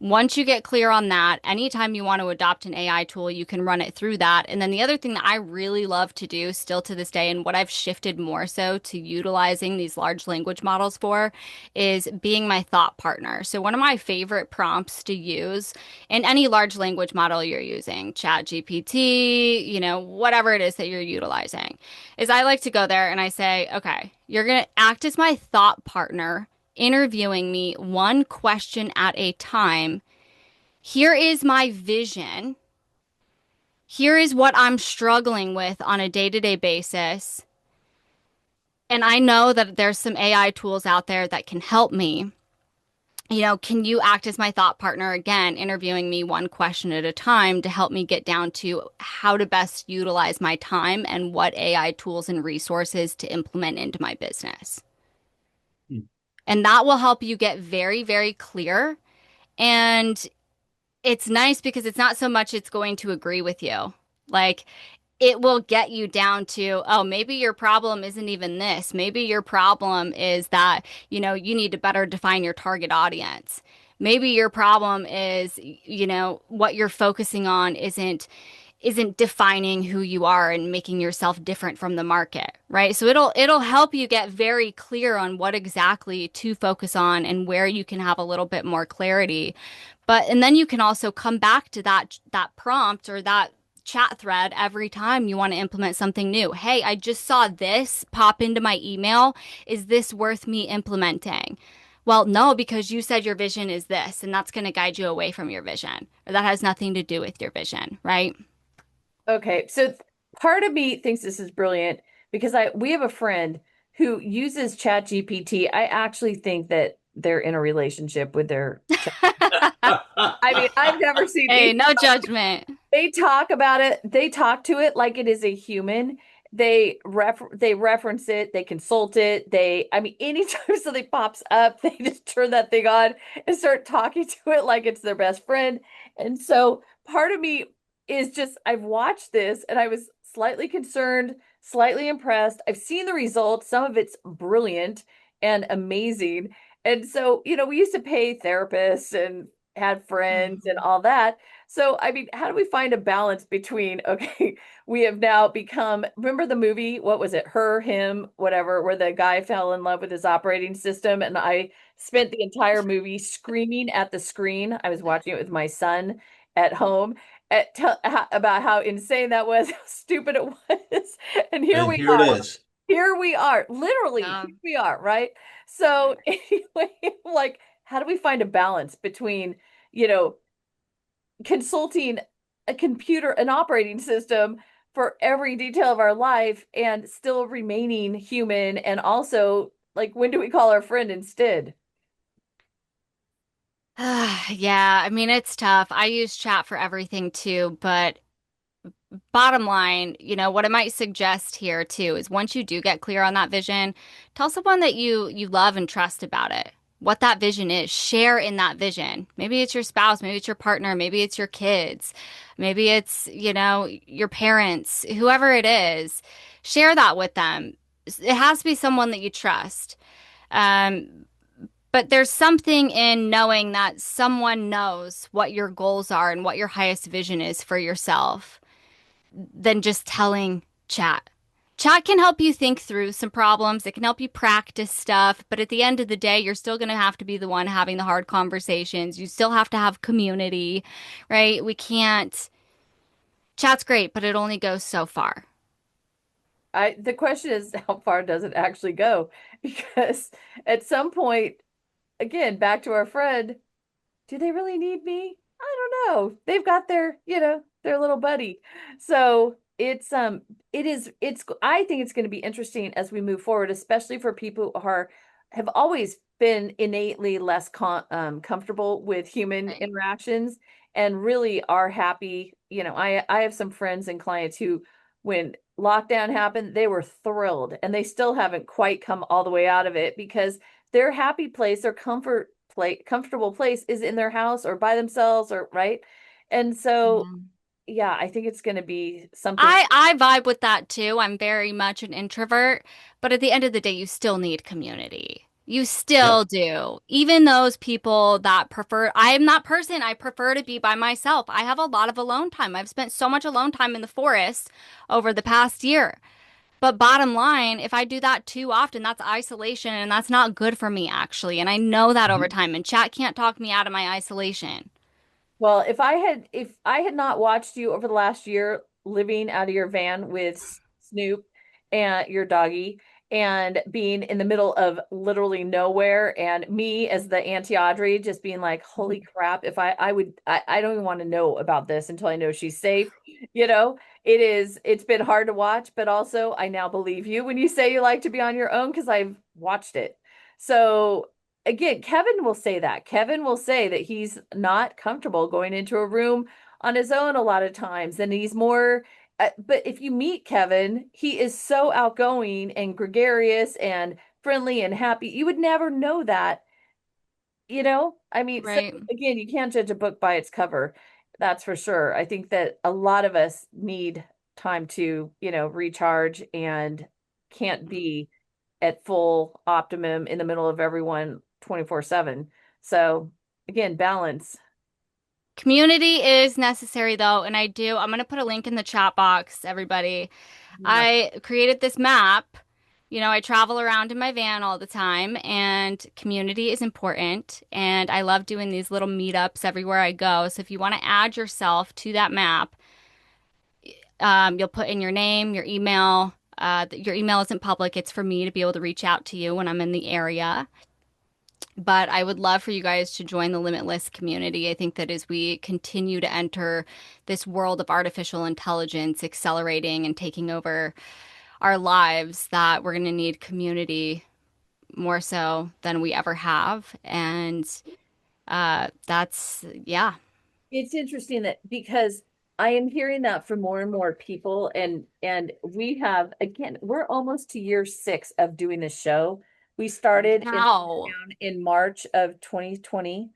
S2: Once you get clear on that, anytime you want to adopt an AI tool, you can run it through that. And then the other thing that I really love to do still to this day, and what I've shifted more so to utilizing these large language models for, is being my thought partner. So one of my favorite prompts to use in any large language model you're using, Chat GPT, whatever it is that you're utilizing, is I like to go there and I say, okay, you're going to act as my thought partner, interviewing me one question at a time. Here is my vision. Here is what I'm struggling with on a day-to-day basis. And I know that there's some AI tools out there that can help me. Can you act as my thought partner again, interviewing me one question at a time to help me get down to how to best utilize my time and what AI tools and resources to implement into my business?
S3: Hmm.
S2: And that will help you get very, very clear. And it's nice because it's not so much it's going to agree with you. Like it will get you down to, oh, maybe your problem isn't even this. Maybe your problem is that, you need to better define your target audience. Maybe your problem is, what you're focusing on isn't defining who you are and making yourself different from the market, right? So it'll help you get very clear on what exactly to focus on and where you can have a little bit more clarity. And then you can also come back to that prompt or that chat thread every time you want to implement something new. Hey, I just saw this pop into my email. Is this worth me implementing? Well, no, because you said your vision is this, and that's going to guide you away from your vision, or that has nothing to do with your vision, right?
S1: Okay, so part of me thinks this is brilliant because we have a friend who uses Chat GPT. I actually think that they're in a relationship with their chat. I mean, I've never seen
S2: Hey,
S1: anything.
S2: no judgment.
S1: They talk about it. They talk to it like it is a human. They reference it. They consult it. I mean, anytime something pops up, they just turn that thing on and start talking to it like it's their best friend. And so part of me is just I've watched this and I was slightly concerned, slightly impressed. I've seen the results. Some of it's brilliant and amazing. And so, we used to pay therapists and had friends and all that. So, I mean, how do we find a balance between, okay, we have now become, remember the movie, what was it, Her, Him, whatever, where the guy fell in love with his operating system? And I spent the entire movie screaming at the screen. I was watching it with my son at home about how insane that was, how stupid it was. And here
S3: And
S1: we
S3: here it
S1: are.
S3: is.
S1: Here we are. Literally,
S2: Yeah.
S1: here we are, right? So, anyway, like, how do we find a balance between, you know, consulting a computer, an operating system for every detail of our life and still remaining human. And also, like, when do we call our friend instead?
S2: Yeah, I mean, it's tough. I use chat for everything too, but bottom line, what I might suggest here too is once you do get clear on that vision, tell someone that you love and trust about it. What that vision is, share in that vision. Maybe it's your spouse, maybe it's your partner, maybe it's your kids, maybe it's, your parents, whoever it is, share that with them. It has to be someone that you trust. Um, but there's something in knowing that someone knows what your goals are and what your highest vision is for yourself than just telling chat. Chat can help you think through some problems. It can help you practice stuff. But at the end of the day, you're still going to have to be the one having the hard conversations. You still have to have community, right? We can't. Chat's great, but it only goes so far.
S1: The question is, how far does it actually go? Because at some point, again, back to our friend, do they really need me? I don't know. They've got their little buddy. So it's I think it's going to be interesting as we move forward, especially for people who are have always been innately less comfortable with human
S2: Right.
S1: interactions and really are happy. I have some friends and clients who, when lockdown happened, they were thrilled and they still haven't quite come all the way out of it because their happy place, their comfortable place is in their house or by themselves or right. And so,
S2: Yeah.
S1: yeah, I think it's going to be something.
S2: I vibe with that too. I'm very much an introvert, but at the end of the day, you still need community. You
S3: Yep.
S2: still do. Even those people that prefer, I am that person. I prefer to be by myself. I have a lot of alone time. I've spent so much alone time in the forest over the past year. But bottom line, if I do that too often, that's isolation and that's not good for me, actually. And I know that over
S3: Mhm.
S2: time, and chat can't talk me out of my isolation.
S1: Well, if I had not watched you over the last year living out of your van with Snoop and your doggy and being in the middle of literally nowhere and me as the Auntie Audrey just being like, holy crap, if I don't even want to know about this until I know she's safe. You know, it's been hard to watch, but also I now believe you when you say you like to be on your own because I've watched it. So again, Kevin will say that. Kevin will say that he's not comfortable going into a room on his own a lot of times, and he's more. But if you meet Kevin, he is so outgoing and gregarious and friendly and happy. You would never know that, I mean, so
S2: Right.
S1: again, you can't judge a book by its cover. That's for sure. I think that a lot of us need time to, recharge and can't be at full optimum in the middle of everyone 24/7. So again, balance.
S2: Community is necessary though, and I'm going to put a link in the chat box, everybody.
S1: Yeah.
S2: I created this map. You know, I travel around in my van all the time, and community is important. And I love doing these little meetups everywhere I go. So if you want to add yourself to that map, you'll put in your name, your email. Your email isn't public, it's for me to be able to reach out to you when I'm in the area. But I would love for you guys to join the Limitless community. I think that as we continue to enter this world of artificial intelligence accelerating and taking over our lives, that we're going to need community more so than we ever have. And yeah.
S1: It's interesting that because I am hearing that from more and more people and we have again, we're almost to year 6 of doing this show. We started in
S2: Wow.
S1: lockdown in March of 2020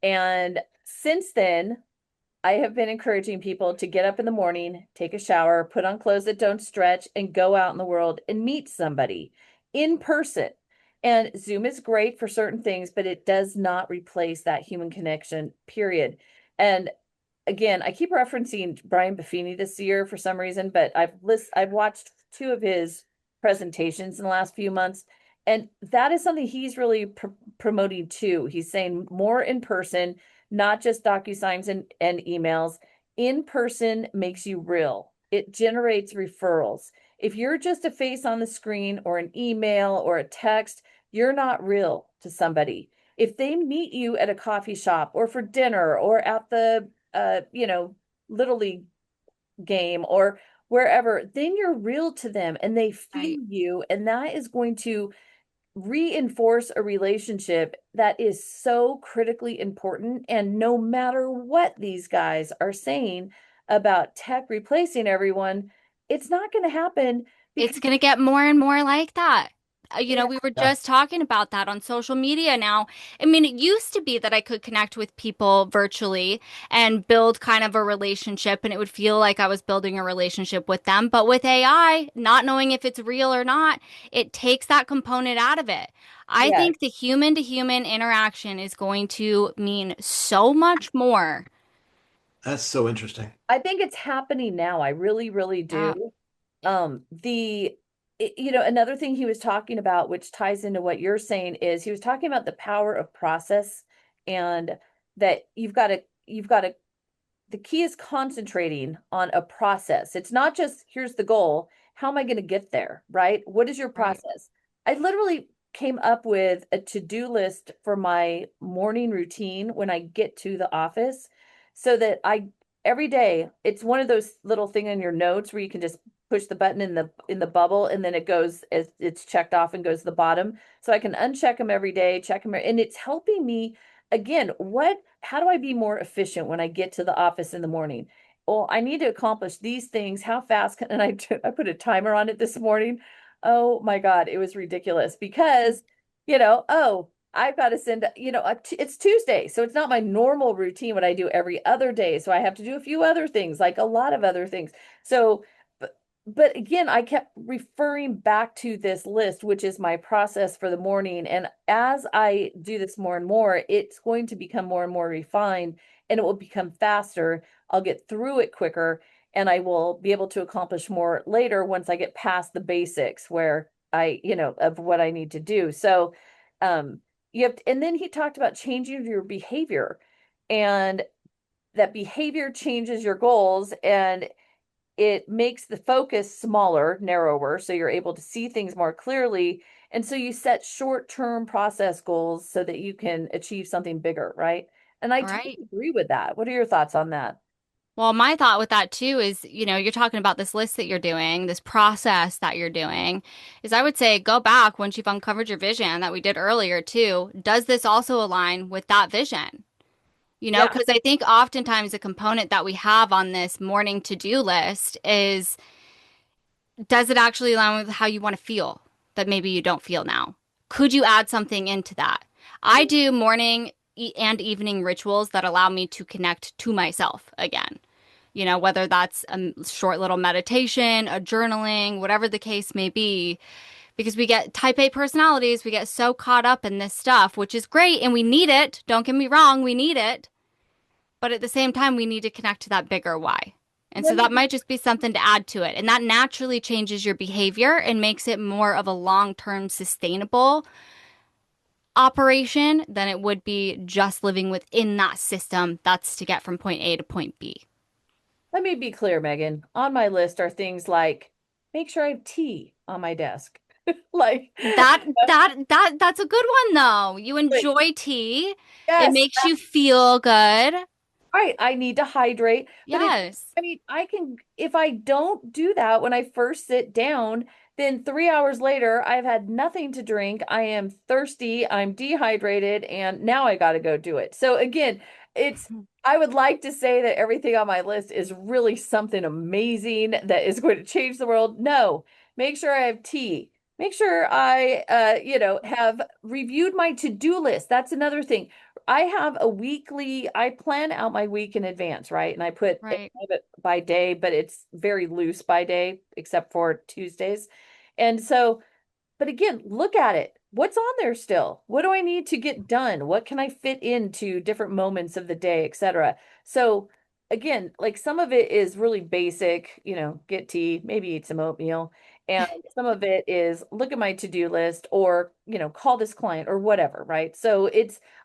S1: and since then I have been encouraging people to get up in the morning, take a shower, put on clothes that don't stretch, and go out in the world and meet somebody in person. And Zoom is great for certain things, but it does not replace that human connection, period. And again, I keep referencing Brian Buffini this year for some reason, but I've watched 2 of his presentations in the last few months, and that is something he's really promoting too. He's saying more in person, not just DocuSigns and emails. In person makes you real. It generates referrals. If you're just a face on the screen or an email or a text, you're not real to somebody. If they meet you at a coffee shop or for dinner or at the little league game or wherever, then you're real to them and they feel
S2: Right.
S1: you. And that is going to reinforce a relationship that is so critically important. And no matter what these guys are saying about tech replacing everyone, it's not going to happen
S2: It's
S1: because,
S2: going to get more and more like that. You know,
S1: yeah,
S2: we were
S3: Yeah.
S2: just talking about that on social media now. I mean, it used to be that I could connect with people virtually and build kind of a relationship, and it would feel like I was building a relationship with them. But with AI, not knowing if it's real or not, it takes that component out of it. I
S1: yes,
S2: think the human to human interaction is going to mean so much more.
S3: That's so interesting.
S1: I think it's happening now. I really, really
S2: Yeah,
S1: do. The another thing he was talking about, which ties into what you're saying, is he was talking about the power of process and that you've got to the key is concentrating on a process. It's not just here's the goal. How am I going to get there? Right? What is your
S2: right.
S1: process? I literally came up with a to-do list for my morning routine when I get to the office so that I every day it's one of those little thing in your notes where you can just push the button in the bubble, and then it goes as it's checked off and goes to the bottom. So I can uncheck them every day, check them, and it's helping me again. How do I be more efficient when I get to the office in the morning? Well, I need to accomplish these things. How fast can, and I put a timer on it this morning. Oh my God, it was ridiculous because, oh, I've got to send, it's Tuesday. So it's not my normal routine, what I do every other day. So I have to do a few other things, like a lot of other things. So, but again, I kept referring back to this list, which is my process for the morning. And as I do this more and more, it's going to become more and more refined and it will become faster. I'll get through it quicker and I will be able to accomplish more later once I get past the basics where of what I need to do. So, and then he talked about changing your behavior and that behavior changes your goals and it makes the focus smaller, narrower, so you're able to see things more clearly. And so you set short-term process goals so that you can achieve something bigger, right? And I
S2: All
S1: totally
S2: right.
S1: agree with that. What are your thoughts on that?
S2: Well, my thought with that too is, you're talking about this list that you're doing, this process that you're doing, is I would say go back once you've uncovered your vision that we did earlier too. Does this also align with that vision?
S1: Yeah.
S2: Because I think oftentimes a component that we have on this morning to-do list is, does it actually align with how you want to feel that maybe you don't feel now? Could you add something into that? I do morning and evening rituals that allow me to connect to myself again. Whether that's a short little meditation, a journaling, whatever the case may be, because we get type A personalities, we get so caught up in this stuff, which is great and we need it. Don't get me wrong, we need it. But at the same time, we need to connect to that bigger why. And so
S1: Let me
S2: that
S1: be,
S2: might just be something to add to it. And that naturally changes your behavior and makes it more of a long-term sustainable operation than it would be just living within that system that's to get from point A to point B.
S1: let me be clear, Megan. On my list are things like make sure I have tea on my desk. Like,
S2: That's a good one though. You
S1: like,
S2: enjoy tea. It
S1: yes,
S2: makes you feel good.
S1: right. I need to hydrate. But
S2: Yes.
S1: I can, if I don't do that when I first sit down, then 3 hours later, I've had nothing to drink. I am thirsty. I'm dehydrated. And now I got to go do it. So again, I would like to say that everything on my list is really something amazing that is going to change the world. No, make sure I have tea. Make sure I, have reviewed my to-do list. That's another thing. I plan out my week in advance, right? And I put
S2: Right.
S1: it by day, but it's very loose by day, except for Tuesdays. And so, but again, look at it. What's on there still? What do I need to get done? What can I fit into different moments of the day, etc. So again, like some of it is really basic, get tea, maybe eat some oatmeal. And some of it is look at my to-do list or, call this client or whatever, right? So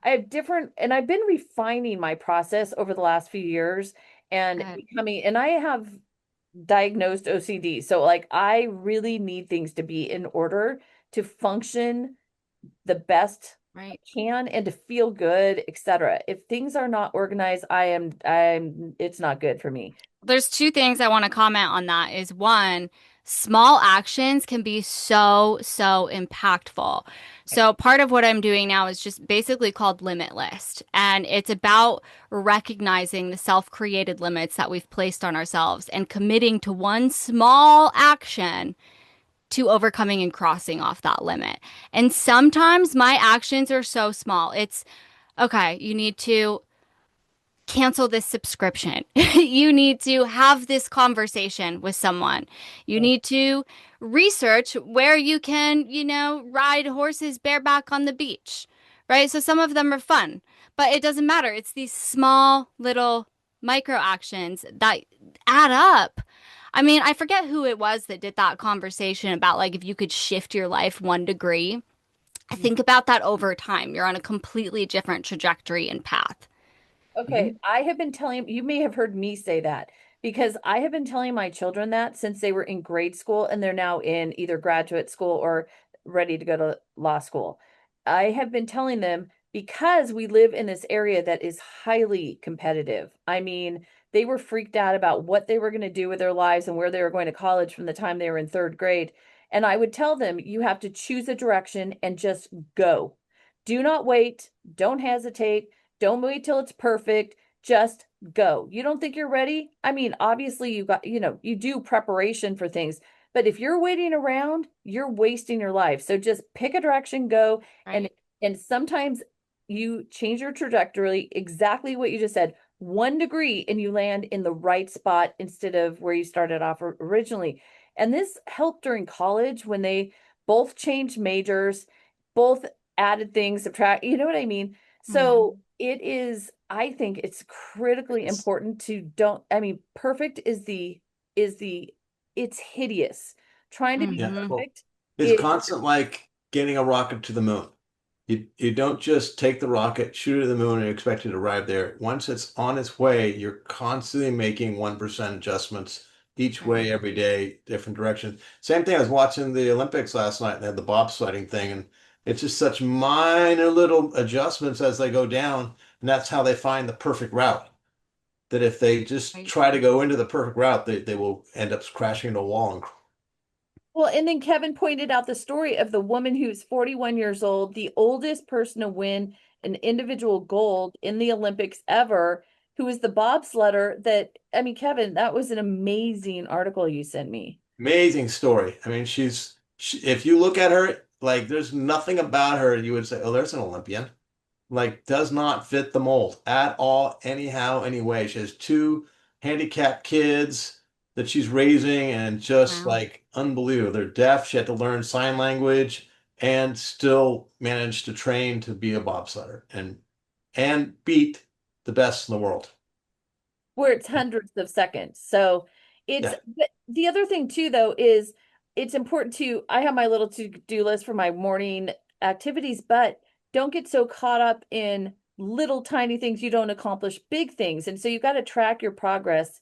S1: I have different, and I've been refining my process over the last few years and
S2: Good.
S1: and I have diagnosed OCD. So like I really need things to be in order to function the best I
S2: Right.
S1: can and to feel good, etc. If things are not organized, I'm it's not good for me.
S2: There's two things I want to comment on that is one, small actions can be so, so impactful. So part of what I'm doing now is just basically called LimitList. And it's about recognizing the self-created limits that we've placed on ourselves and committing to one small action to overcoming and crossing off that limit. And sometimes my actions are so small. It's okay, you need to cancel this subscription. You need to have this conversation with someone. You need to research where you can, ride horses bareback on the beach, right? So some of them are fun, but it doesn't matter. It's these small little micro actions that add up. I mean, I forget who it was that did that conversation about like if you could shift your life 1 degree. I think about that over time. You're on a completely different trajectory and path.
S1: Okay, I have been telling you may have heard me say that because I have been telling my children that since they were in grade school and they're now in either graduate school or ready to go to law school. I have been telling them because we live in this area that is highly competitive. I mean, they were freaked out about what they were going to do with their lives and where they were going to college from the time they were in third grade. And I would tell them, you have to choose a direction and just go. Do not wait. Don't hesitate. Don't wait till it's perfect. Just go. You don't think you're ready? I mean, obviously you got, you do preparation for things, but if you're waiting around, you're wasting your life. So just pick a direction, go, and
S2: Right.
S1: and sometimes you change your trajectory, exactly what you just said, 1 degree, and you land in the right spot instead of where you started off originally. And this helped during college when they both changed majors, both added things, subtract, you know what I mean? So
S2: Mhm.
S1: it is, I think it's critically
S3: It's
S1: important to don't, I mean, perfect is the it's hideous. Trying to be
S3: yeah,
S2: Mhm.
S3: well,
S1: perfect
S3: it's
S1: is
S3: constant like getting a rocket to the moon. You don't just take the rocket, shoot it to the moon, and expect it to arrive there. Once it's on its way, you're constantly making 1% adjustments each
S2: Right.
S3: way every day, different directions. Same thing. I was watching the Olympics last night and they had the bobsledding thing, and it's just such minor little adjustments as they go down, and that's how they find the perfect route. That if they just
S2: Right.
S3: try to go into the perfect route, they will end up crashing into a wall. And
S1: well, and then Kevin pointed out the story of the woman who's 41 years old, the oldest person to win an individual gold in the Olympics ever, who was the bobsledder that, I mean, Kevin, that was an amazing article you sent me.
S3: amazing story. I mean, if you look at her, like, there's nothing about her you would say, oh, there's an Olympian. Like, does not fit the mold at all, anyhow, anyway. She has two handicapped kids that she's raising, and just
S2: Wow.
S3: like unbelievable. They're deaf. She had to learn sign language and still managed to train to be a bobsledder and beat the best in the world.
S1: Where it's hundreds of seconds. So
S3: Yeah.
S1: but the other thing too, though, is it's important to, I have my little to-do list for my morning activities, but don't get so caught up in little tiny things you don't accomplish big things. And so you got to track your progress,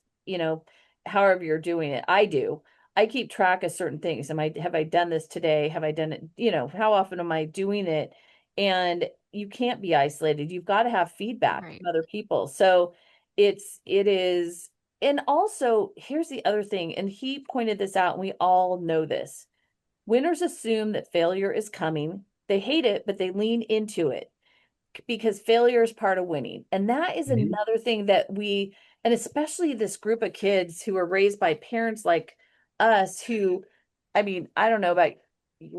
S1: however you're doing it. I do. I keep track of certain things. Have I done this today? Have I done it? How often am I doing it? And you can't be isolated. You've got to have feedback
S2: Right.
S1: from other people. So it is, and also here's the other thing, and he pointed this out, and we all know this. Winners assume that failure is coming. They hate it, but they lean into it because failure is part of winning. And that is
S3: Mhm.
S1: another thing that and especially this group of kids who are raised by parents like us, who, I mean, I don't know about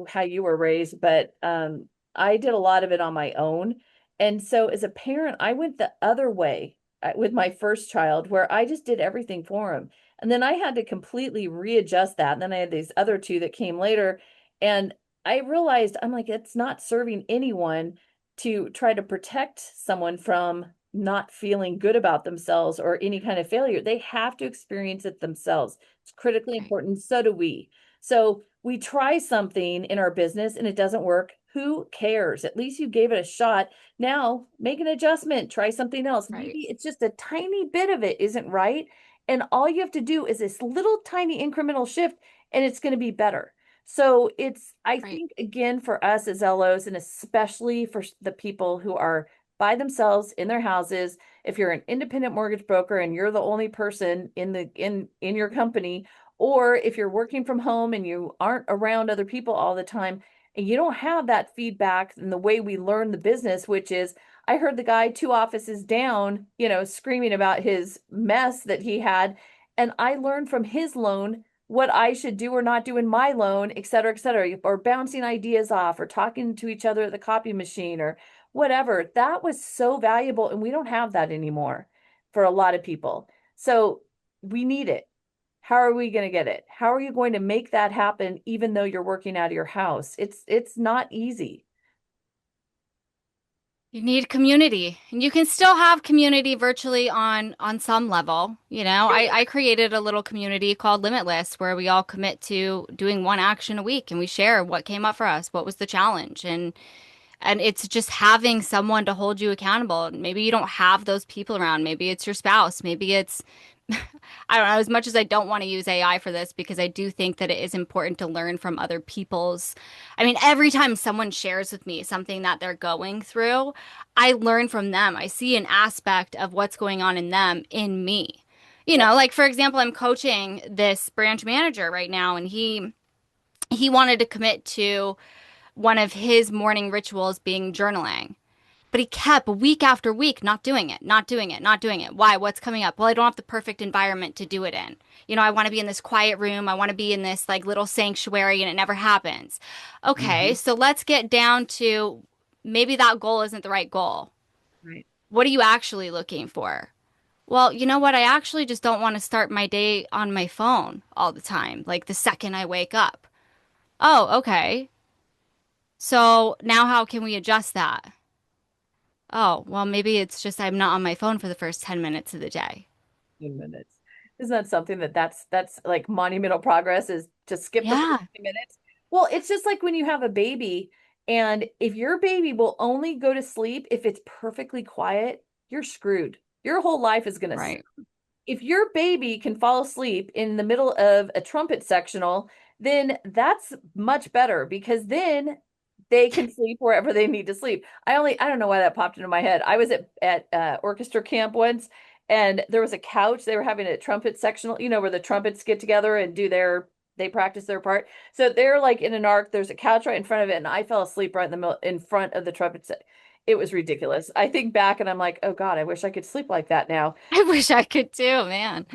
S1: how you were raised, but I did a lot of it on my own. And so as a parent, I went the other way with my first child, where I just did everything for him. And then I had to completely readjust that. And then I had these other two that came later. And I realized, I'm like, it's not serving anyone to try to protect someone from not feeling good about themselves or any kind of failure. They have to experience it themselves. It's critically
S2: Right.
S1: important. So do we. So we try something in our business and it doesn't work. Who cares? At least you gave it a shot. Now make an adjustment, try something else.
S2: Right.
S1: Maybe it's just a tiny bit of it isn't right. And all you have to do is this little tiny incremental shift and it's going to be better. So I
S2: Right.
S1: think, again, for us as LOs, and especially for the people who are by themselves in their houses, if you're an independent mortgage broker and you're the only person in your company, or if you're working from home and you aren't around other people all the time, and you don't have that feedback and the way we learn the business, which is, I heard the guy 2 offices down, screaming about his mess that he had. And I learned from his loan what I should do or not do in my loan, et cetera, or bouncing ideas off or talking to each other at the copy machine or whatever. That was so valuable. And we don't have that anymore for a lot of people. So we need it. How are we going to get it? How are you going to make that happen even though you're working out of your house? It's not easy.
S2: You need community, and you can still have community virtually on some level. I created a little community called LimitList where we all commit to doing one action a week and we share what came up for us, what was the challenge, and it's just having someone to hold you accountable. Maybe you don't have those people around. Maybe it's your spouse. Maybe it's, I don't know, as much as I don't want to use AI for this because I do think that it is important to learn from other people's. I mean, every time someone shares with me something that they're going through, I learn from them. I see an aspect of what's going on in them in me. You
S1: Yep.
S2: know, like for example, I'm coaching this branch manager right now, and he wanted to commit to one of his morning rituals being journaling. But he kept week after week not doing it, not doing it, not doing it. Why? What's coming up? Well, I don't have the perfect environment to do it in. You know, I want to be in this quiet room. I want to be in this like little sanctuary, and it never happens. Okay,
S3: Hmm.
S2: so let's get down to maybe that goal isn't the right goal.
S1: Right.
S2: What are you actually looking for? Well, you know what? I actually just don't want to start my day on my phone all the time, like the second I wake up. Oh, okay. So now how can we adjust that? Oh, well, maybe it's just I'm not on my phone for the first 10 minutes of the day.
S1: 15 minutes. Isn't that something that's like monumental progress is to skip the first
S2: Yeah,
S1: 2 minutes? Well, it's just like when you have a baby, and if your baby will only go to sleep if it's perfectly quiet, you're screwed. Your whole life is gonna
S2: right,
S1: if your baby can fall asleep in the middle of a trumpet sectional, then that's much better because then they can sleep wherever they need to sleep. I don't know why that popped into my head. I was at orchestra camp once, and there was a couch. They were having a trumpet sectional, where the trumpets get together and they practice their part. So they're like in an arc. There's a couch right in front of it, and I fell asleep right in the middle in front of the trumpet set. It was ridiculous. I think back and I'm like, oh God, I wish I could sleep like that now.
S2: I wish I could too, man.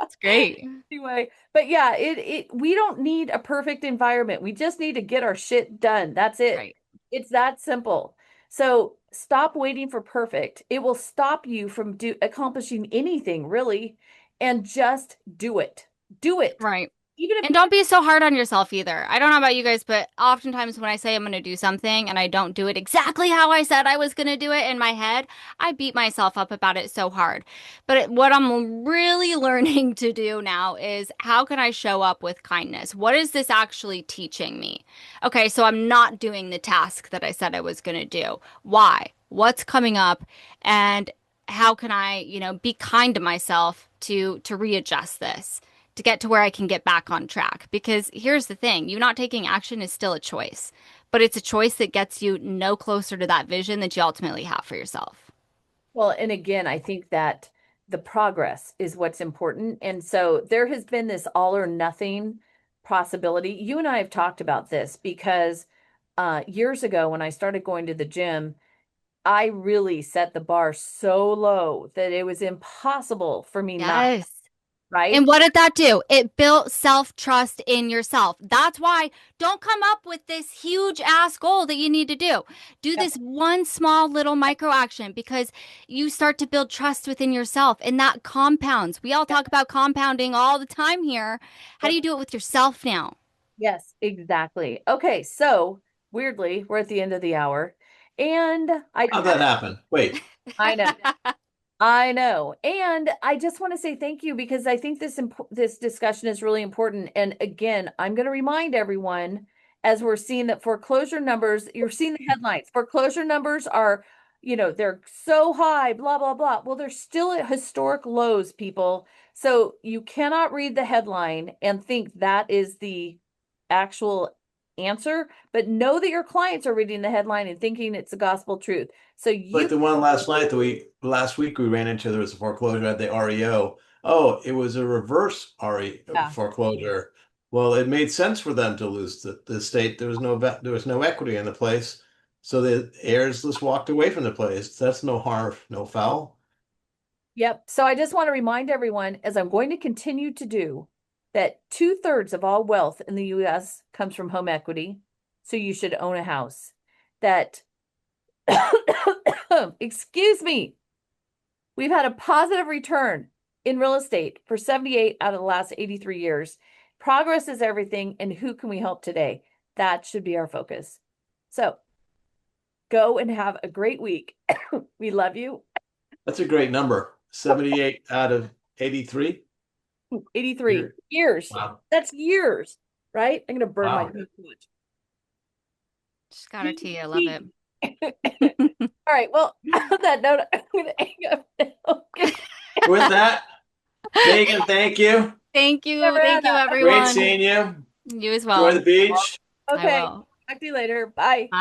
S2: It's great.
S1: Anyway, but yeah, it we don't need a perfect environment. We just need to get our shit done. That's it.
S2: Right,
S1: It's that simple. So stop waiting for perfect. It will stop you from accomplishing anything really, and just do it. Do it.
S2: right.
S1: Even if
S2: And don't be so hard on yourself either. I don't know about you guys, but oftentimes when I say I'm going to do something and I don't do it exactly how I said I was going to do it in my head, I beat myself up about it so hard. But what I'm really learning to do now is how can I show up with kindness? What is this actually teaching me? Okay, so I'm not doing the task that I said I was going to do. Why? What's coming up? And how can I, be kind to myself to readjust this? To get to where I can get back on track. Because here's the thing, you not taking action is still a choice, but it's a choice that gets you no closer to that vision that you ultimately have for yourself.
S1: Well, and again, I think that the progress is what's important. And so there has been this all or nothing possibility. You and I have talked about this because years ago when I started going to the gym, I really set the bar so low that it was impossible for me not,
S2: Yes. And
S1: right?
S2: what did that do? It built self-trust in yourself. That's why don't come up with this huge ass goal that you need to do. Do
S1: Yep,
S2: this one small little micro action because you start to build trust within yourself and that compounds. We all
S1: yep,
S2: talk about compounding all the time here. How do
S1: yep.
S2: you do it with yourself now?
S1: Yes, exactly. Okay, so weirdly, we're at the end of the hour, and
S3: How'd that happen? Wait,
S1: I know. I know. And I just want to say thank you because I think this discussion is really important. And again, I'm going to remind everyone as we're seeing that foreclosure numbers, you're seeing the headlines. Foreclosure numbers are, they're so high, blah, blah, blah. Well, they're still at historic lows, people. So you cannot read the headline and think that is the actual answer, but know that your clients are reading the headline and thinking it's the gospel truth. So
S3: like
S1: you,
S3: the one last night that last week we ran into, there was a foreclosure at the REO. Oh, it was a reverse RE
S1: yeah.
S3: foreclosure. Well, it made sense for them to lose the state. There was no equity in the place. So the heirs just walked away from the place. That's no harm, no foul.
S1: Yep. So I just want to remind everyone, as I'm going to continue to do, that 2/3 of all wealth in the US comes from home equity. So you should own a house. That, excuse me, we've had a positive return in real estate for 78 out of the last 83 years. Progress is everything. And who can we help today? That should be our focus. So go and have a great week. We love you.
S3: That's a great number. 78 out of 83.
S1: 83
S3: You're,
S1: years.
S3: wow.
S1: That's years, right? I'm going to burn my
S3: Wow.
S1: tongue too much.
S2: Just got her tea. I love it.
S1: All right. Well, on that note, I'm going to hang up now.
S3: With that, Megan, thank you.
S2: Thank you. Thank you,
S1: Savannah.
S3: Great
S2: everyone.
S3: seeing you.
S2: You as
S3: Enjoy the
S2: well.
S3: beach.
S2: I
S1: Okay.
S2: will.
S1: Talk to you later. Bye.
S2: Bye.